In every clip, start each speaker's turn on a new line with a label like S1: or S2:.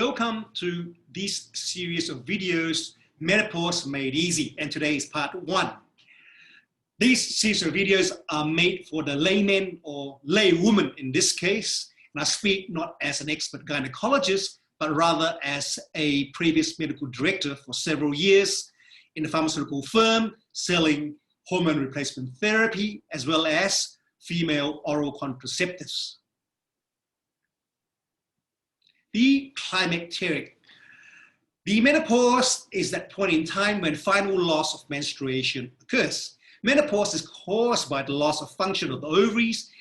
S1: Welcome to this series of videos, Menopause Made Easy, and today is part 1. These series of videos are made for the layman or laywoman in this case, and I speak not as an expert gynecologist, but rather as a previous medical director for several years in a pharmaceutical firm selling hormone replacement therapy as well as female oral contraceptives. The climacteric. The menopause is that point in time when final loss of menstruation occurs. Menopause is caused by the loss of function of the ovaries,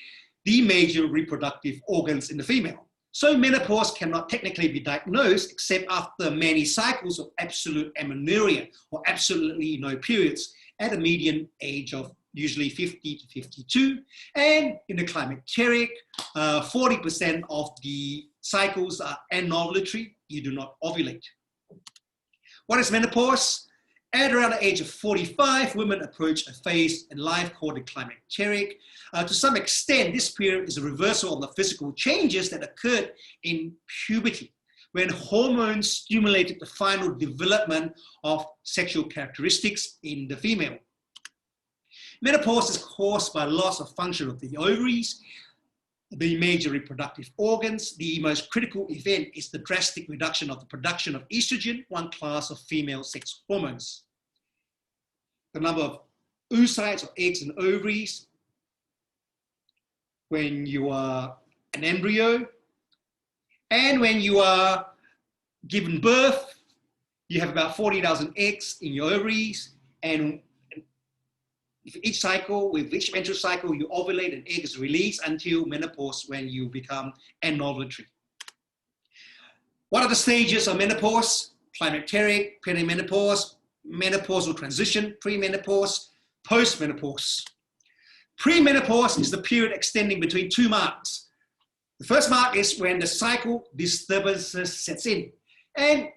S1: the major reproductive organs in the female. So menopause cannot technically be diagnosed except after many cycles of absolute amenorrhea or absolutely no periods at a median age of usually 50 to 52. And in the climacteric, 40% of the cycles are anovulatory. You do not ovulate. What is menopause? At around the age of 45, women approach a phase in life called the climacteric. To some extent, this period is a reversal of the physical changes that occurred in puberty, when hormones stimulated the final development of sexual characteristics in the female. Menopause is caused by loss of function of the ovaries, the major reproductive organs. The most critical event is the drastic reduction of the production of estrogen, one class of female sex hormones. The number of oocytes or eggs and ovaries when you are an embryo, and when you are given birth, you have about 40,000 eggs in your ovaries, and each cycle, with each menstrual cycle, you ovulate and egg is released until menopause when you become anovulatory. What are the stages of menopause? Climacteric, perimenopause, menopausal transition, premenopause, postmenopause. Premenopause is the period extending between 2 marks. The first mark is when the cycle disturbances sets in, and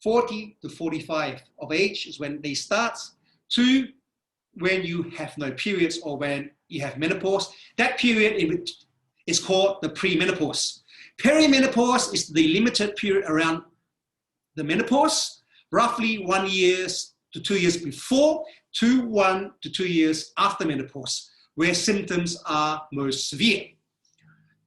S1: 40 to 45 of age is when they start, to when you have no periods or when you have menopause. That period is called the premenopause. Perimenopause is the limited period around the menopause, roughly 1 year to 2 years before to 1 to 2 years after menopause, where symptoms are most severe.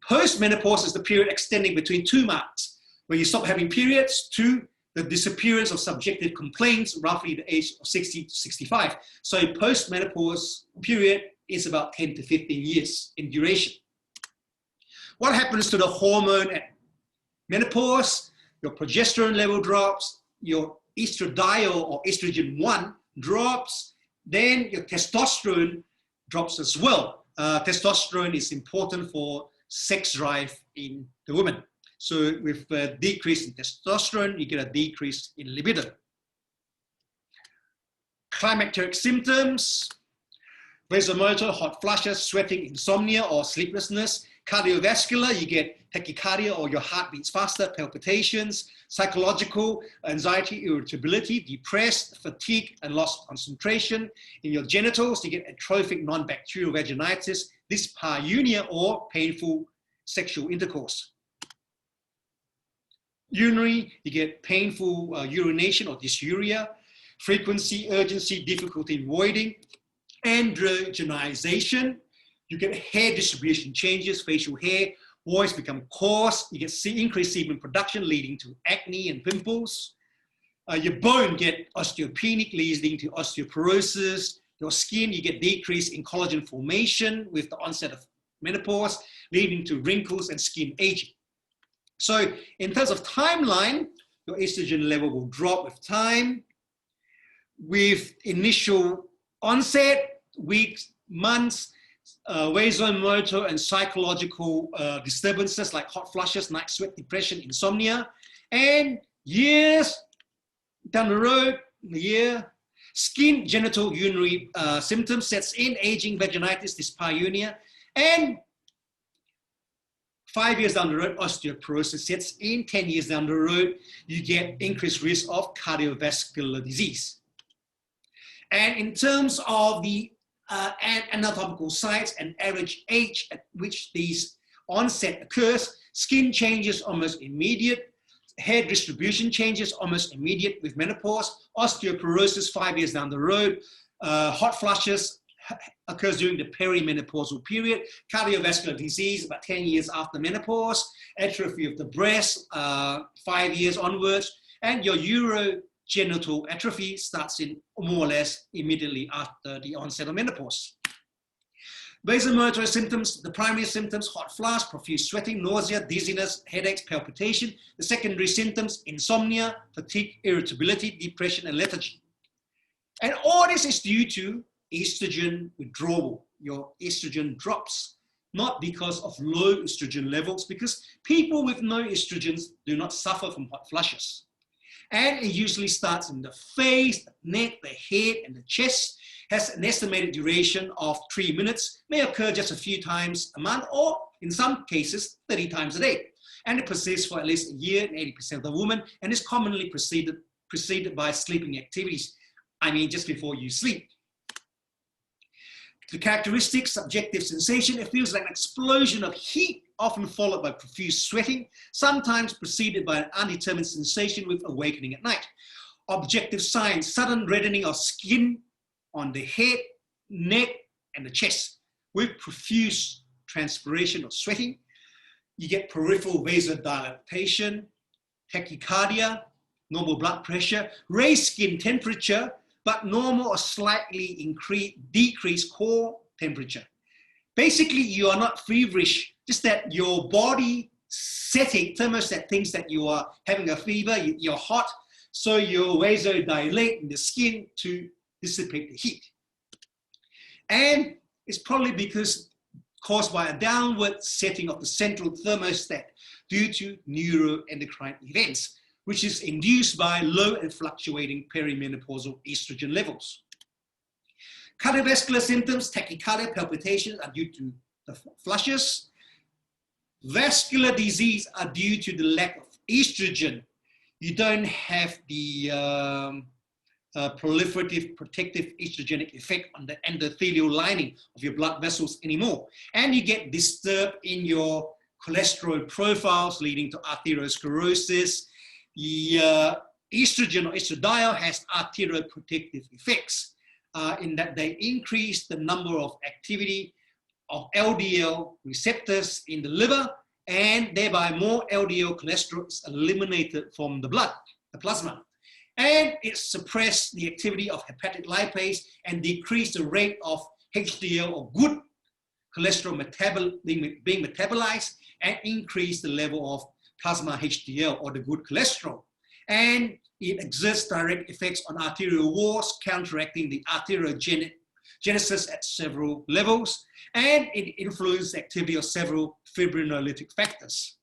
S1: Postmenopause is the period extending between 2 marks, when you stop having periods, to the disappearance of subjective complaints, roughly the age of 60 to 65. So a post-menopause period is about 10 to 15 years in duration. What happens to the hormone at menopause? Your progesterone level drops, your estradiol or estrogen 1 drops, then your testosterone drops as well. Testosterone is important for sex drive in the woman. So with a decrease in testosterone, you get a decrease in libido. Climacteric symptoms: vasomotor, hot flushes, sweating, insomnia or sleeplessness. Cardiovascular, you get tachycardia or your heart beats faster, palpitations. Psychological, anxiety, irritability, depressed, fatigue, and loss of concentration. In your genitals, you get atrophic non-bacterial vaginitis, dyspareunia, or painful sexual intercourse. Urinary, you get painful urination or dysuria, frequency, urgency, difficulty in voiding. Androgenization, you get hair distribution changes, facial hair, voice become coarse, you get increased sebum production leading to acne and pimples. Your bone get osteopenic leading to osteoporosis. Your skin, you get decrease in collagen formation with the onset of menopause, leading to wrinkles and skin aging. So in terms of timeline, your estrogen level will drop with time. With initial onset, weeks, months, vasomotor and psychological disturbances like hot flushes, night sweat, depression, insomnia. And years down the road, skin, genital, urinary symptoms sets in, aging, vaginitis, dyspareunia, and 5 years down the road, osteoporosis sets in. 10 years down the road, you get increased risk of cardiovascular disease. And in terms of the anatomical sites and average age at which these onset occurs, skin changes almost immediate. Hair distribution changes almost immediate with menopause. Osteoporosis 5 years down the road. Hot flushes occurs during the perimenopausal period. Cardiovascular disease about 10 years after menopause. Atrophy of the breast 5 years onwards. And your urogenital atrophy starts in more or less immediately after the onset of menopause. Vasomotor symptoms, the primary symptoms, hot flush, profuse sweating, nausea, dizziness, headaches, palpitation. The secondary symptoms, insomnia, fatigue, irritability, depression, and lethargy. And all this is due to estrogen withdrawal. Your estrogen drops, not because of low estrogen levels, because people with no estrogens do not suffer from hot flushes. And it usually starts in the face, the neck, the head, and the chest. Has an estimated duration of 3 minutes, may occur just a few times a month, or in some cases, 30 times a day. And it persists for at least a year in 80% of the women, and is commonly preceded by sleeping activities. I mean, just before you sleep. The characteristics, subjective sensation, it feels like an explosion of heat, often followed by profuse sweating, sometimes preceded by an undetermined sensation with awakening at night. Objective signs, sudden reddening of skin on the head, neck, and the chest with profuse transpiration or sweating. You get peripheral vasodilatation, tachycardia, normal blood pressure, raised skin temperature, but normal or slightly decreased core temperature. Basically, you are not feverish, just that your body setting, thermostat thinks that you are having a fever, you're hot, so you vasodilate in the skin to dissipate the heat. And it's probably because caused by a downward setting of the central thermostat due to neuroendocrine events, which is induced by low and fluctuating perimenopausal estrogen levels. Cardiovascular symptoms, tachycardia, palpitations are due to the flushes. Vascular disease are due to the lack of estrogen. You don't have the proliferative protective estrogenic effect on the endothelial lining of your blood vessels anymore. And you get disturbed in your cholesterol profiles, leading to arteriosclerosis. The estrogen or estradiol has arterioprotective effects in that they increase the number of activity of LDL receptors in the liver, and thereby more LDL cholesterol is eliminated from the blood, the plasma. And it suppresses the activity of hepatic lipase and decrease the rate of HDL or good cholesterol being metabolized, and increase the level of plasma HDL or the good cholesterol. And it exerts direct effects on arterial walls, counteracting the arteriogenesis at several levels, and it influences the activity of several fibrinolytic factors.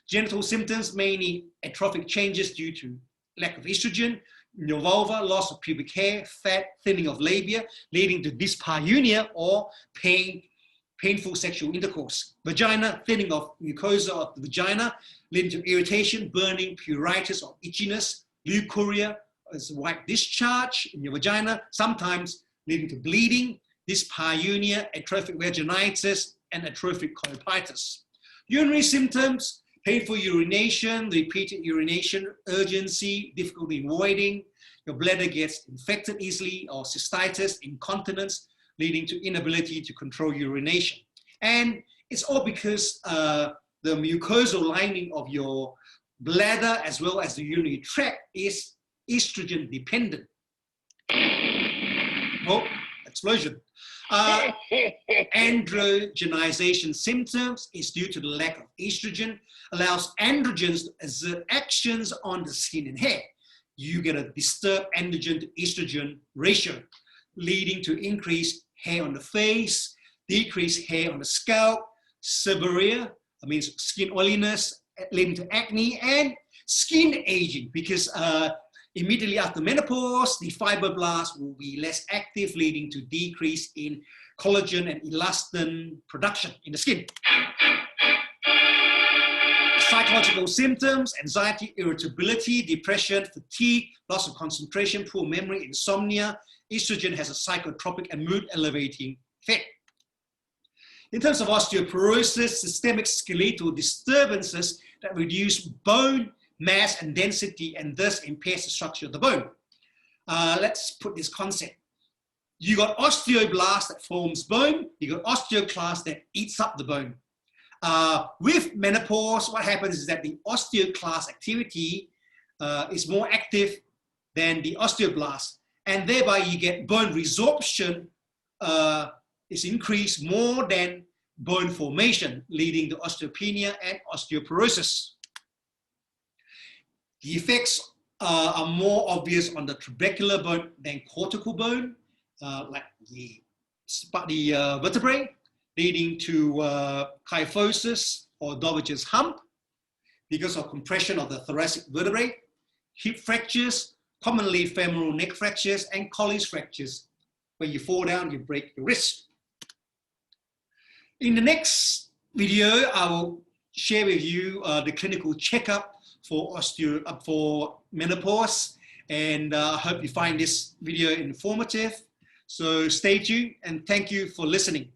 S1: Genital symptoms, mainly atrophic changes due to lack of estrogen, your vulva, loss of pubic hair, fat, thinning of labia, leading to dyspareunia or painful sexual intercourse. Vagina, thinning of mucosa of the vagina, leading to irritation, burning, pruritus or itchiness, leukorrhea, as white discharge in your vagina, sometimes leading to bleeding, dyspareunia, atrophic vaginitis, and atrophic colpitis. Urinary symptoms, painful urination, repeated urination, urgency, difficulty in voiding, your bladder gets infected easily, or cystitis, incontinence, leading to inability to control urination. And it's all because the mucosal lining of your bladder as well as the urinary tract is estrogen dependent. Oh, explosion. Androgenization symptoms is due to the lack of estrogen, allows androgens to exert actions on the skin and hair. You get a disturbed androgen to estrogen ratio, leading to increased hair on the face, decreased hair on the scalp, seborrhea, that means skin oiliness, leading to acne, and skin aging, because immediately after menopause, the fibroblasts will be less active, leading to decrease in collagen and elastin production in the skin. Psychological symptoms, anxiety, irritability, depression, fatigue, loss of concentration, poor memory, insomnia. Estrogen has a psychotropic and mood elevating effect. In terms of osteoporosis, systemic skeletal disturbances that reduce bone mass and density, and thus impairs the structure of the bone. Let's put this concept. You got osteoblast that forms bone, you got osteoclast that eats up the bone. With menopause, what happens is that the osteoclast activity is more active than the osteoblast, and thereby you get bone resorption is increased more than bone formation, leading to osteopenia and osteoporosis. The effects are more obvious on the trabecular bone than cortical bone, like the vertebrae, leading to kyphosis or Dowager's hump because of compression of the thoracic vertebrae, hip fractures, commonly femoral neck fractures, and Colles fractures. When you fall down, you break your wrist. In the next video, I will share with you the clinical checkup for menopause, and I hope you find this video informative. So stay tuned, and thank you for listening.